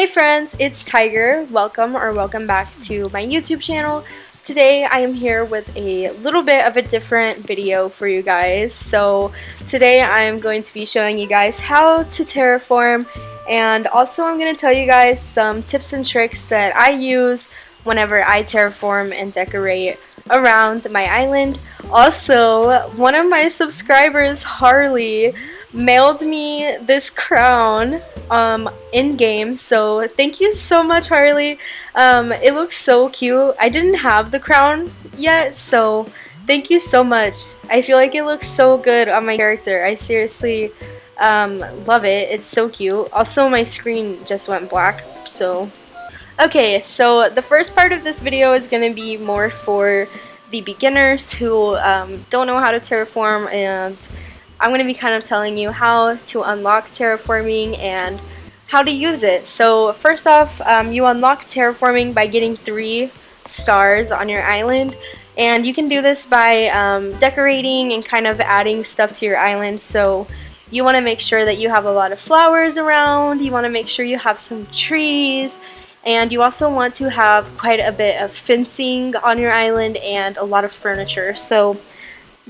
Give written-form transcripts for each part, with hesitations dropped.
Hey friends, it's Tiger. Welcome back to my YouTube channel. Today I am here with a little bit of a different video for you guys. So today I am going to be showing you guys how to terraform, and also I'm going to tell you guys some tips and tricks that I use whenever I terraform and decorate around my island. Also, one of my subscribers, Harley, mailed me this crown in game, so thank you so much, Harley. It looks so cute. I didn't have the crown yet, so thank you so much. I feel like it looks so good on my character. I seriously love it. It's so cute. Also, my screen just went black, so okay, so the first part of this video is going to be more for the beginners who don't know how to terraform, and I'm going to be kind of telling you how to unlock terraforming and how to use it. So first off, you unlock terraforming by getting 3 stars on your island, and you can do this by decorating and kind of adding stuff to your island. So you want to make sure that you have a lot of flowers around, you want to make sure you have some trees, and you also want to have quite a bit of fencing on your island and a lot of furniture. So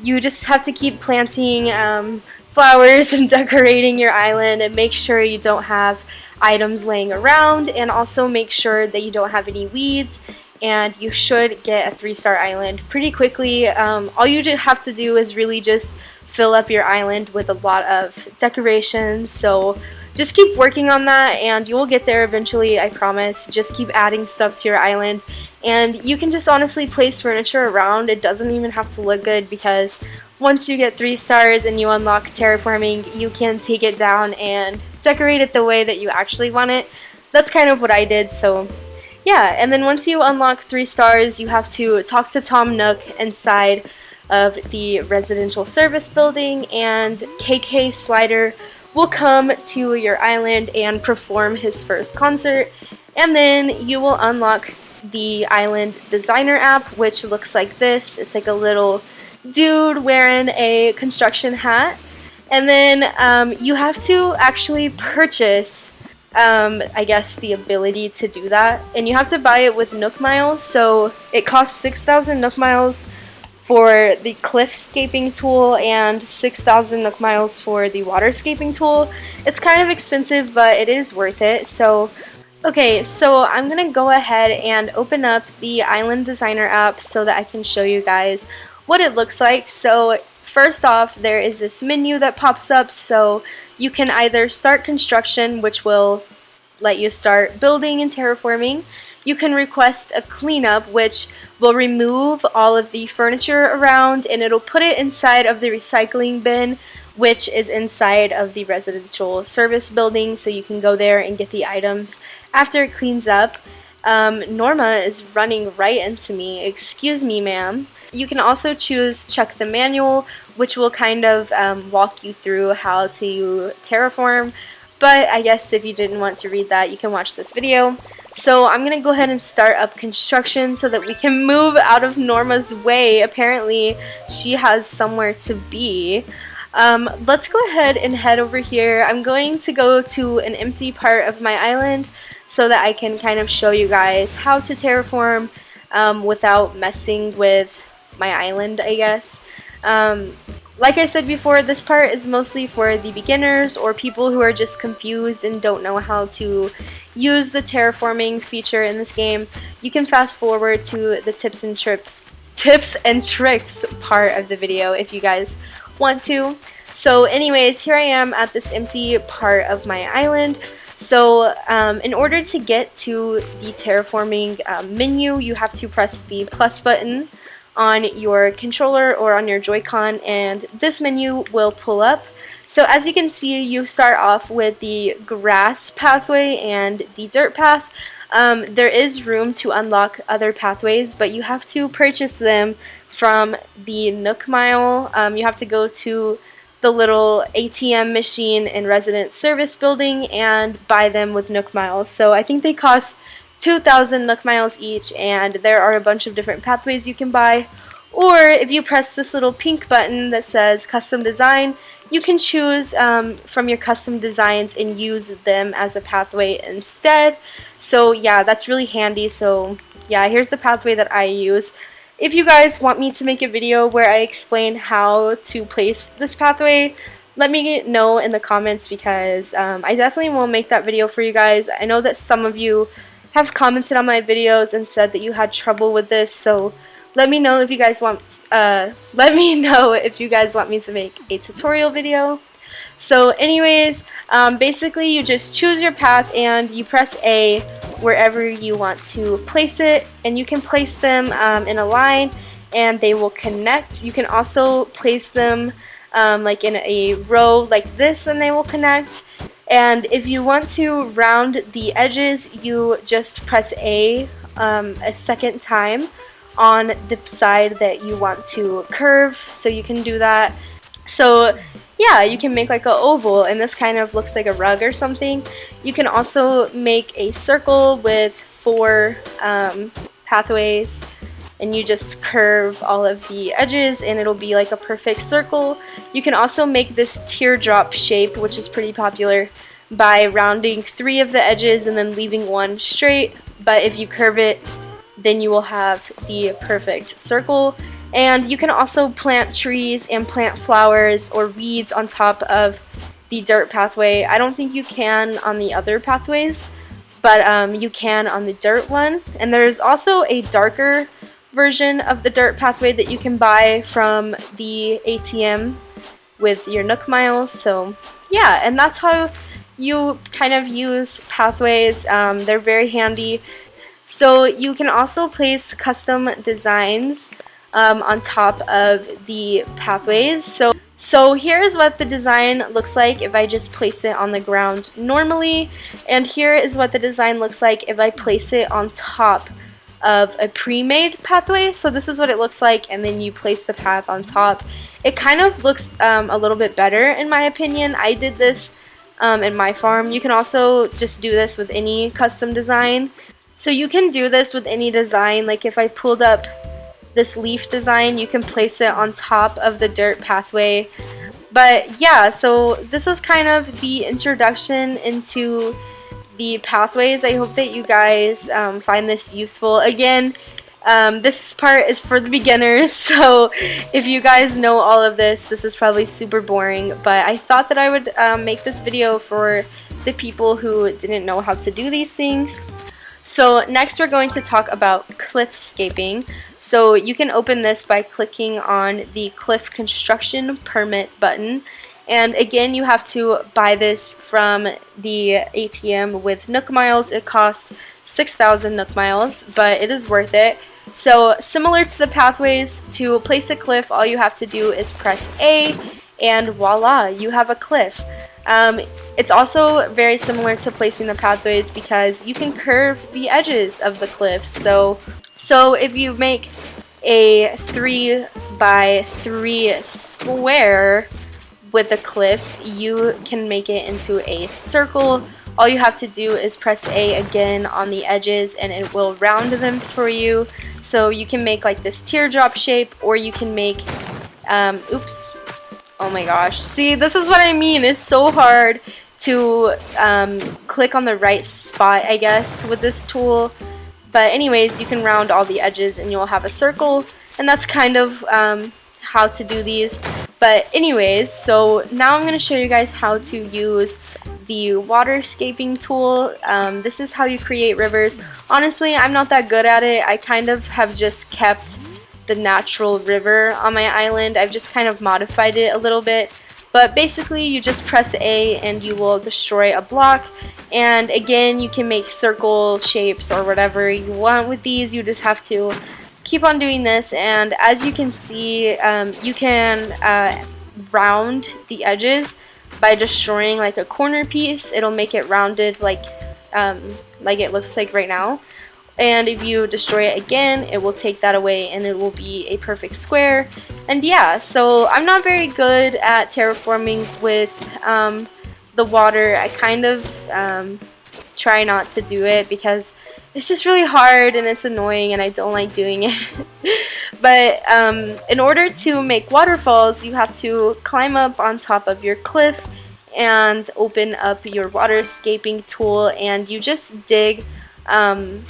you just have to keep planting flowers and decorating your island, and make sure you don't have items laying around, and also make sure that you don't have any weeds, and you should get a 3-star island pretty quickly. All you just have to do is really just fill up your island with a lot of decorations, so just keep working on that and you will get there eventually, I promise. Just keep adding stuff to your island, and you can just honestly place furniture around. It doesn't even have to look good, because once you get 3 stars and you unlock terraforming, you can take it down and decorate it the way that you actually want it. That's kind of what I did, so yeah. And then once you unlock 3 stars, you have to talk to Tom Nook inside of the residential service building, and KK Slider will come to your island and perform his first concert, and then you will unlock the island designer app, which looks like this. It's like a little dude wearing a construction hat, and then you have to actually purchase I guess the ability to do that, and you have to buy it with Nook Miles. So it costs 6,000 Nook Miles for the cliffscaping tool and 6,000 Nook Miles for the waterscaping tool. It's kind of expensive, but it is worth it. So okay, so I'm gonna go ahead and open up the Island Designer app so that I can show you guys what it looks like. So first off, there is this menu that pops up, so you can either start construction, which will let you start building and terraforming. You can request a cleanup, which will remove all of the furniture around, and it'll put it inside of the recycling bin, which is inside of the residential service building, so you can go there and get the items after it cleans up. Norma is running right into me. Excuse me, ma'am. You can also choose check the manual, which will kind of walk you through how to terraform, but I guess if you didn't want to read that, you can watch this video. So I'm going to go ahead and start up construction so that we can move out of Norma's way. Apparently she has somewhere to be. Let's go ahead and head over here. I'm going to go to an empty part of my island so that I can kind of show you guys how to terraform without messing with my island, I guess. Like I said before, this part is mostly for the beginners or people who are just confused and don't know how to use the terraforming feature in this game. You can fast forward to the tips and tricks part of the video if you guys want to. So anyways, here I am at this empty part of my island. So in order to get to the terraforming menu, you have to press the plus button on your controller or on your Joy-Con, and this menu will pull up. So as you can see, you start off with the grass pathway and the dirt path. There is room to unlock other pathways, but you have to purchase them from the Nook Mile. You have to go to the little ATM machine in Resident Service Building and buy them with Nook Miles. So I think they cost 2,000 Nook Miles each, and there are a bunch of different pathways you can buy. Or if you press this little pink button that says custom design, you can choose from your custom designs and use them as a pathway instead. So yeah, that's really handy. So yeah, here's the pathway that I use. If you guys want me to make a video where I explain how to place this pathway, let me know in the comments, because I definitely will make that video for you guys. I know that some of you have commented on my videos and said that you had trouble with this, so let me know if you guys want me to make a tutorial video. So anyways, basically you just choose your path and you press A wherever you want to place it, and you can place them in a line and they will connect. You can also place them like in a row like this and they will connect. And if you want to round the edges, you just press A second time on the side that you want to curve, so you can do that. So yeah, you can make like an oval, and this kind of looks like a rug or something. You can also make a circle with 4 pathways, and you just curve all of the edges and it'll be like a perfect circle. You can also make this teardrop shape, which is pretty popular, by rounding 3 of the edges and then leaving 1 straight. But if you curve it, then you will have the perfect circle. And you can also plant trees and plant flowers or weeds on top of the dirt pathway. I don't think you can on the other pathways, but you can on the dirt one. And there's also a darker version of the dirt pathway that you can buy from the ATM with your Nook miles. So yeah, and that's how you kind of use pathways. They're very handy. So you can also place custom designs on top of the pathways. So here's what the design looks like if I just place it on the ground normally, and here is what the design looks like if I place it on top of a pre-made pathway. So this is what it looks like, and then you place the path on top. It kind of looks a little bit better in my opinion. I did this in my farm. You can also just do this with any custom design. So you can do this with any design. Like if I pulled up this leaf design, you can place it on top of the dirt pathway. But yeah, so this is kind of the introduction into the pathways. I hope that you guys find this useful. Again, this part is for the beginners, so if you guys know all of this, this is probably super boring, but I thought that I would make this video for the people who didn't know how to do these things. So next we're going to talk about cliffscaping. So you can open this by clicking on the cliff construction permit button. And again, you have to buy this from the ATM with Nook miles. It costs 6,000 Nook miles, but it is worth it. So similar to the pathways, to place a cliff, all you have to do is press A, and voila, you have a cliff. It's also very similar to placing the pathways because you can curve the edges of the cliffs. So if you make a 3 by 3 square with a cliff, you can make it into a circle. All you have to do is press A again on the edges and it will round them for you. So you can make like this teardrop shape, or you can make oops, oh my gosh, see, this is what I mean. It's so hard to click on the right spot, I guess, with this tool. But anyways, you can round all the edges and you'll have a circle, and that's kind of how to do these. But anyways, so now I'm going to show you guys how to use the waterscaping tool. This is how you create rivers. Honestly, I'm not that good at it. I kind of have just kept the natural river on my island. I've just kind of modified it a little bit. But basically, you just press A and you will destroy a block. And again, you can make circle shapes or whatever you want with these. You just have to keep on doing this, and as you can see, you can round the edges by destroying like a corner piece. It'll make it rounded like it looks like right now. And if you destroy it again, it will take that away and it will be a perfect square. And yeah, so I'm not very good at terraforming with the water. I kind of try not to do it because it's just really hard and it's annoying and I don't like doing it. But in order to make waterfalls, you have to climb up on top of your cliff and open up your waterscaping tool, and you just dig on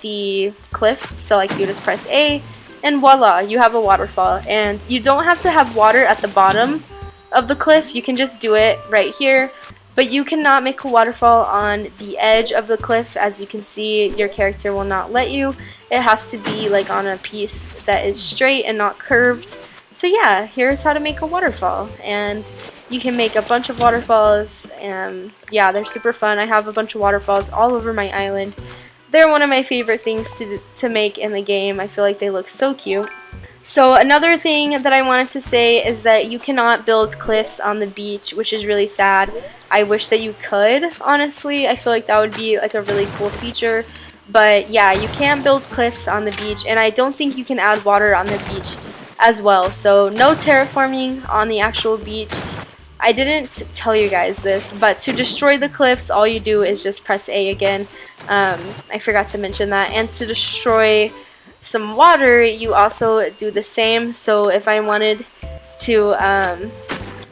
the cliff. So like you just press A and voila, you have a waterfall. And you don't have to have water at the bottom of the cliff, you can just do it right here. But you cannot make a waterfall on the edge of the cliff. As you can see, your character will not let you. It has to be like on a piece that is straight and not curved. So yeah, here's how to make a waterfall. And you can make a bunch of waterfalls, and yeah, they're super fun. I have a bunch of waterfalls all over my island. They're one of my favorite things to make in the game. I feel like they look so cute. So another thing that I wanted to say is that you cannot build cliffs on the beach, which is really sad. I wish that you could, honestly. I feel like that would be like a really cool feature. But yeah, you can't build cliffs on the beach, and I don't think you can add water on the beach as well. So no terraforming on the actual beach. I didn't tell you guys this, but to destroy the cliffs, all you do is just press A again. I forgot to mention that. And to destroy some water, you also do the same. So if I wanted to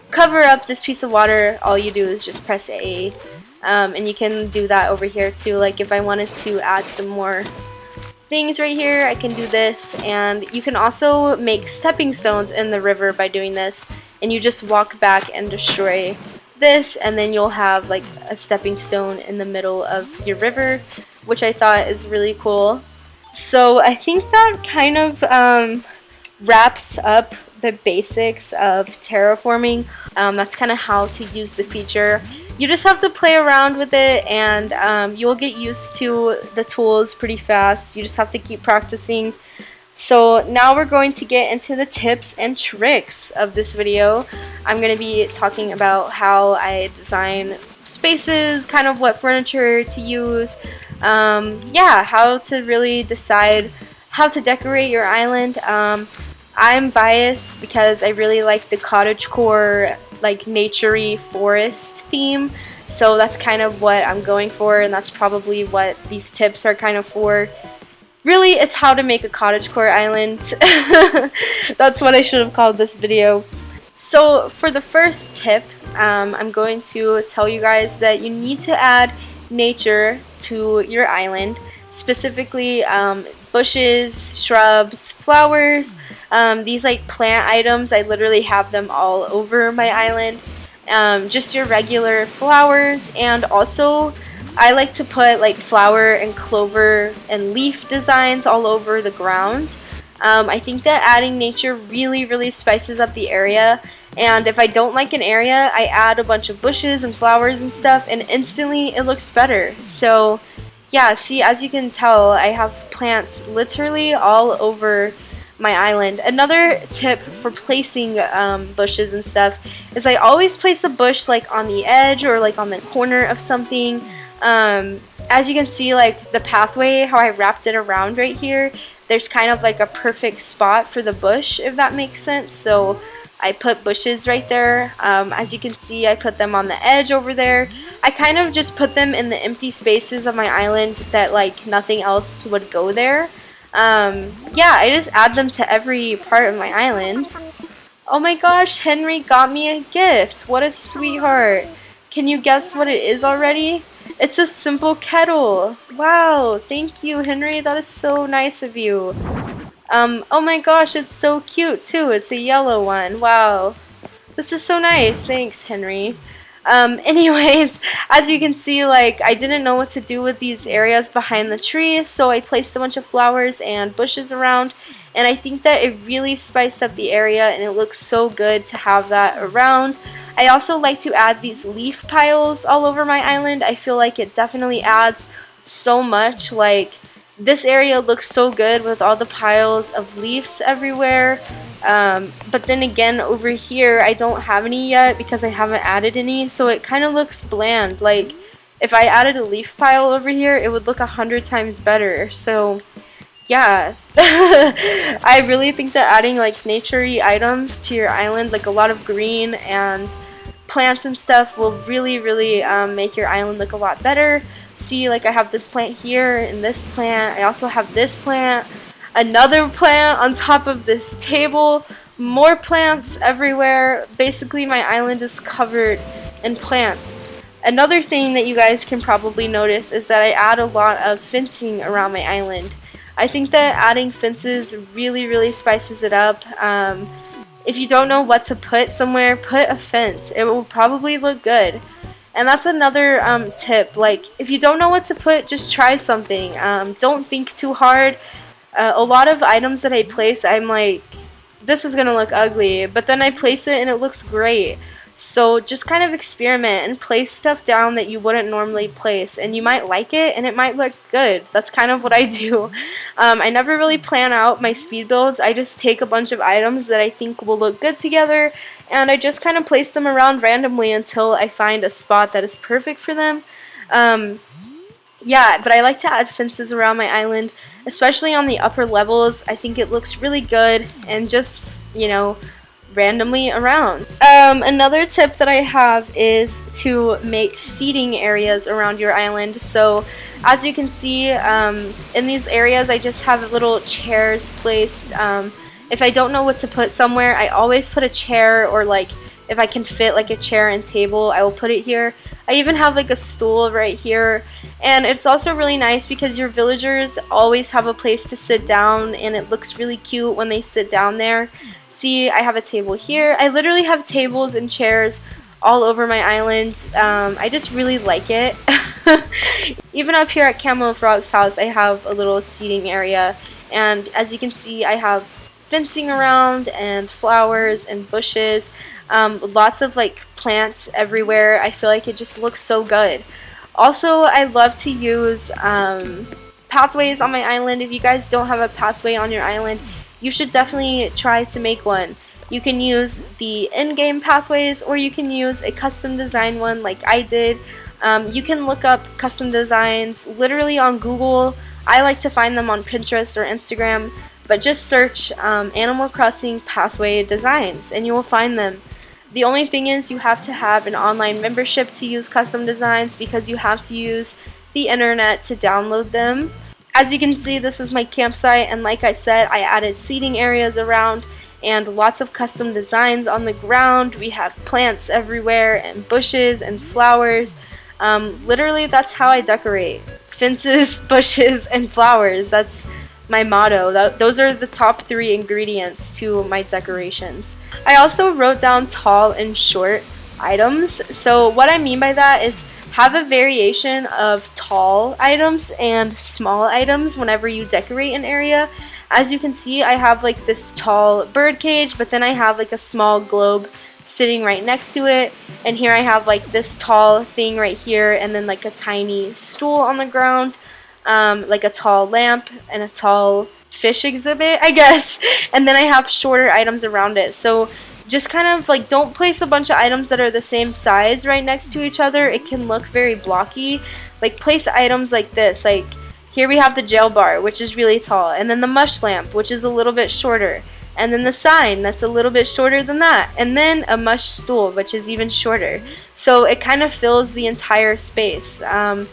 cover up this piece of water, all you do is just press A. And you can do that over here too. Like if I wanted to add some more things right here, I can do this. And you can also make stepping stones in the river by doing this. And you just walk back and destroy this, and then you'll have like a stepping stone in the middle of your river, which I thought is really cool. So I think that kind of wraps up the basics of terraforming. That's kind of how to use the feature. You just have to play around with it, and you'll get used to the tools pretty fast. You just have to keep practicing. So now we're going to get into the tips and tricks of this video. I'm going to be talking about how I design spaces, kind of what furniture to use, yeah, how to really decide how to decorate your island. I'm biased because I really like the cottage-core, like nature-y forest theme. So that's kind of what I'm going for, and that's probably what these tips are kind of for. Really, it's how to make a cottagecore island. That's what I should have called this video. So for the first tip, I'm going to tell you guys that you need to add nature to your island. Specifically, bushes, shrubs, flowers, these like plant items. I literally have them all over my island. Just your regular flowers, and also I like to put like flower and clover and leaf designs all over the ground. I think that adding nature really spices up the area, and if I don't like an area, I add a bunch of bushes and flowers and stuff, and instantly it looks better. So yeah, see, as you can tell, I have plants literally all over my island. Another tip for placing bushes and stuff is I always place a bush like on the edge or like on the corner of something. As you can see, like the pathway, how I wrapped it around right here, there's kind of like a perfect spot for the bush, if that makes sense. So I put bushes right there. As you can see, I put them on the edge over there. I kind of just put them in the empty spaces of my island that like nothing else would go there. Yeah, I just add them to every part of my island. Oh my gosh, Henry got me a gift. What a sweetheart. Can you guess what it is already? It's a simple kettle. Wow, thank you, Henry. That is so nice of you. Oh my gosh, it's so cute too. It's a yellow one. Wow. This is so nice. Thanks, Henry. Anyways, as you can see, like, I didn't know what to do with these areas behind the tree, so I placed a bunch of flowers and bushes around, and I think that it really spiced up the area, and it looks so good to have that around. I also like to add these leaf piles all over my island. I feel like it definitely adds so much. Like, this area looks so good with all the piles of leaves everywhere. But then again, over here, I don't have any yet because I haven't added any, so it kind of looks bland. Like, if I added a leaf pile over here, it would look 100 times better. So, yeah. I really think that adding, like, nature-y items to your island, like a lot of green and plants and stuff, will really make your island look a lot better. See, like, I have this plant here and this plant. I also have this plant. another plant on top of this table, more plants everywhere. Basically, my island is covered in plants. Another thing that you guys can probably notice is that I add a lot of fencing around my island. I think that adding fences really spices it up. If you don't know what to put somewhere, put a fence. It will probably look good. And that's another tip. Like, if you don't know what to put, just try something. Don't think too hard. A lot of items that I place, I'm like, this is gonna look ugly, but then I place it and it looks great. So just kind of experiment and place stuff down that you wouldn't normally place, and you might like it and it might look good. That's kind of what I do. I never really plan out my speed builds. I just take a bunch of items that I think will look good together, and I just kind of place them around randomly until I find a spot that is perfect for them. Yeah, but I like to add fences around my island, especially on the upper levels. I think it looks really good, and just, you know, randomly around. Another tip that I have is to make seating areas around your island. So as you can see, in these areas I just have little chairs placed. If I don't know what to put somewhere, I always put a chair, or like if I can fit like a chair and table, I will put it here. I even have like a stool right here, and it's also really nice because your villagers always have a place to sit down, and it looks really cute when they sit down there. See, I have a table here. I literally have tables and chairs all over my island. I just really like it. Even up here at Camo Frog's house, I have a little seating area, and as you can see, I have fencing around and flowers and bushes. Lots of like plants everywhere. I feel like it just looks so good. Also, I love to use pathways on my island. If you guys don't have a pathway on your island, you should definitely try to make one. You can use the in-game pathways, or you can use a custom design one like I did. You can look up custom designs literally on Google. I like to find them on Pinterest or Instagram, but just search Animal Crossing pathway designs and you will find them. The only thing is you have to have an online membership to use custom designs, because you have to use the internet to download them. As you can see, this is my campsite, and like I said, I added seating areas around and lots of custom designs on the ground. We have plants everywhere and bushes and flowers. Literally, that's how I decorate. Fences, bushes, and flowers. That's my motto. Those are the top 3 ingredients to my decorations. I also wrote down tall and short items. So what I mean by that is have a variation of tall items and small items whenever you decorate an area. As you can see, I have like this tall bird cage, but then I have like a small globe sitting right next to it, and here I have like this tall thing right here, and then like a tiny stool on the ground, like a tall lamp and a tall fish exhibit, I guess, and then I have shorter items around it. So just kind of like, don't place a bunch of items that are the same size right next to each other. It can look very blocky. Like, place items like this. Like, here we have the jail bar, which is really tall, and then the mush lamp, which is a little bit shorter, and then the sign, that's a little bit shorter than that, and then a mush stool, which is even shorter. So it kind of fills the entire space. I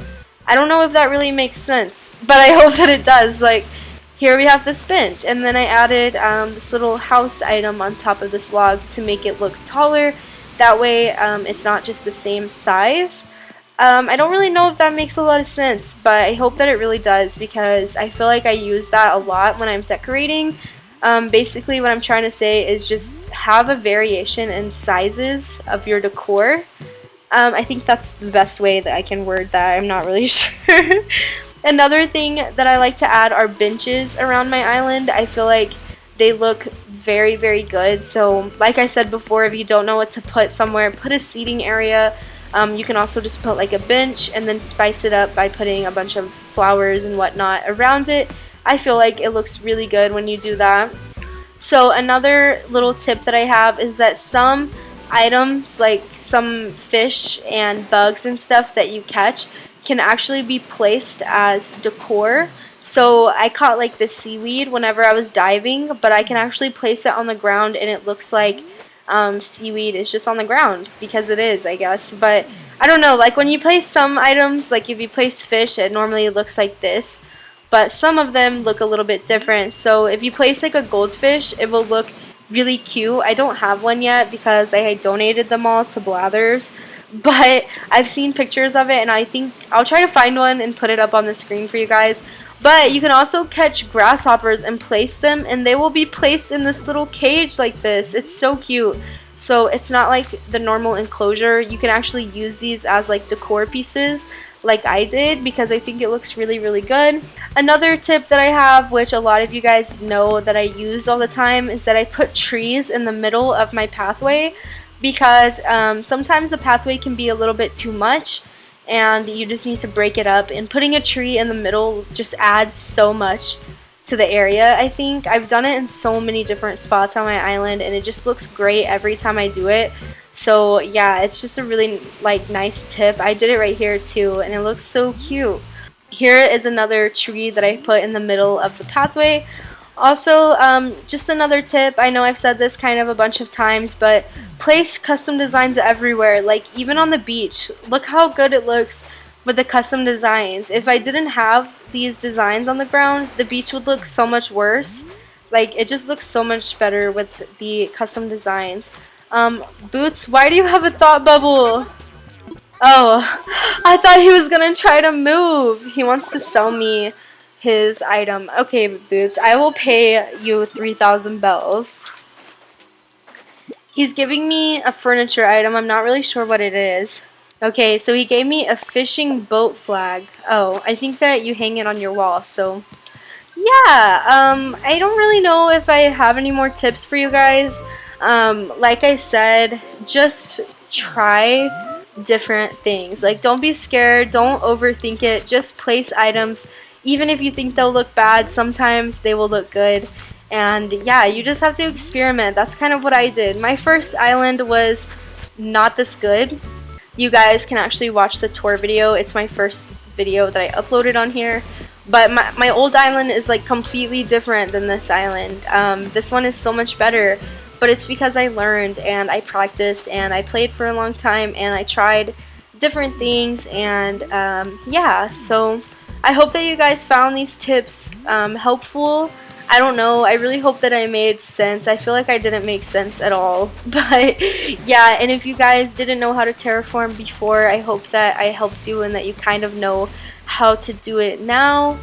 don't know if that really makes sense, but I hope that it does. Like, here we have this bench, and then I added this little house item on top of this log to make it look taller. That way it's not just the same size. I don't really know if that makes a lot of sense, but I hope that it really does, because I feel like I use that a lot when I'm decorating. Basically what I'm trying to say is just have a variation in sizes of your decor. I think that's the best way that I can word that. I'm not really sure. Another thing that I like to add are benches around my island. I feel like they look very, very good. So like I said before, if you don't know what to put somewhere, put a seating area. You can also just put like a bench and then spice it up by putting a bunch of flowers and whatnot around it. I feel like it looks really good when you do that. So another little tip that I have is that some items, like some fish and bugs and stuff that you catch, can actually be placed as decor. So I caught like this seaweed whenever I was diving, but I can actually place it on the ground and it looks like seaweed is just on the ground, because it is, I guess. But I don't know, like when you place some items, like if you place fish, it normally looks like this, but some of them look a little bit different. So if you place like a goldfish, it will look really cute. I don't have one yet because I had donated them all to Blathers, but I've seen pictures of it, and I think I'll try to find one and put it up on the screen for you guys. But you can also catch grasshoppers and place them, and they will be placed in this little cage like this. It's so cute. So it's not like the normal enclosure. You can actually use these as like decor pieces like I did, because I think it looks really, really good. Another tip that I have, which a lot of you guys know that I use all the time, is that I put trees in the middle of my pathway, because sometimes the pathway can be a little bit too much and you just need to break it up, and putting a tree in the middle just adds so much to the area. I think I've done it in so many different spots on my island, and it just looks great every time I do it. So yeah, it's just a really like nice tip. I did it right here too, and it looks so cute. Here is another tree that I put in the middle of the pathway. Also, just another tip, I know I've said this kind of a bunch of times, but place custom designs everywhere, like even on the beach. Look how good it looks with the custom designs. If I didn't have these designs on the ground, the beach would look so much worse. Like, it just looks so much better with the custom designs. Boots, why do you have a thought bubble? Oh, I thought he was gonna try to move. He wants to sell me his item. Okay, Boots, I will pay you 3,000 bells. He's giving me a furniture item. I'm not really sure what it is. Okay, so he gave me a fishing boat flag. Oh, I think that you hang it on your wall. So yeah, I don't really know if I have any more tips for you guys. Like I said, just try different things. Like, don't be scared, don't overthink it, just place items. Even if you think they'll look bad, sometimes they will look good. And yeah, you just have to experiment. That's kind of what I did. My first island was not this good. You guys can actually watch the tour video. It's my first video that I uploaded on here. But my old island is like completely different than this island. This one is so much better. But it's because I learned and I practiced and I played for a long time and I tried different things. And yeah, so I hope that you guys found these tips helpful. I don't know, I really hope that I made sense. I feel like I didn't make sense at all. But yeah, and if you guys didn't know how to terraform before, I hope that I helped you and that you kind of know how to do it now.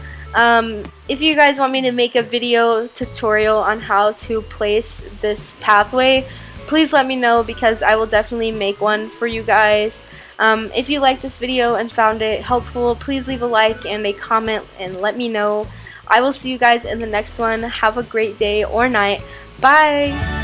If you guys want me to make a video tutorial on how to place this pathway, please let me know, because I will definitely make one for you guys. If you liked this video and found it helpful, please leave a like and a comment and let me know. I will see you guys in the next one. Have a great day or night. Bye!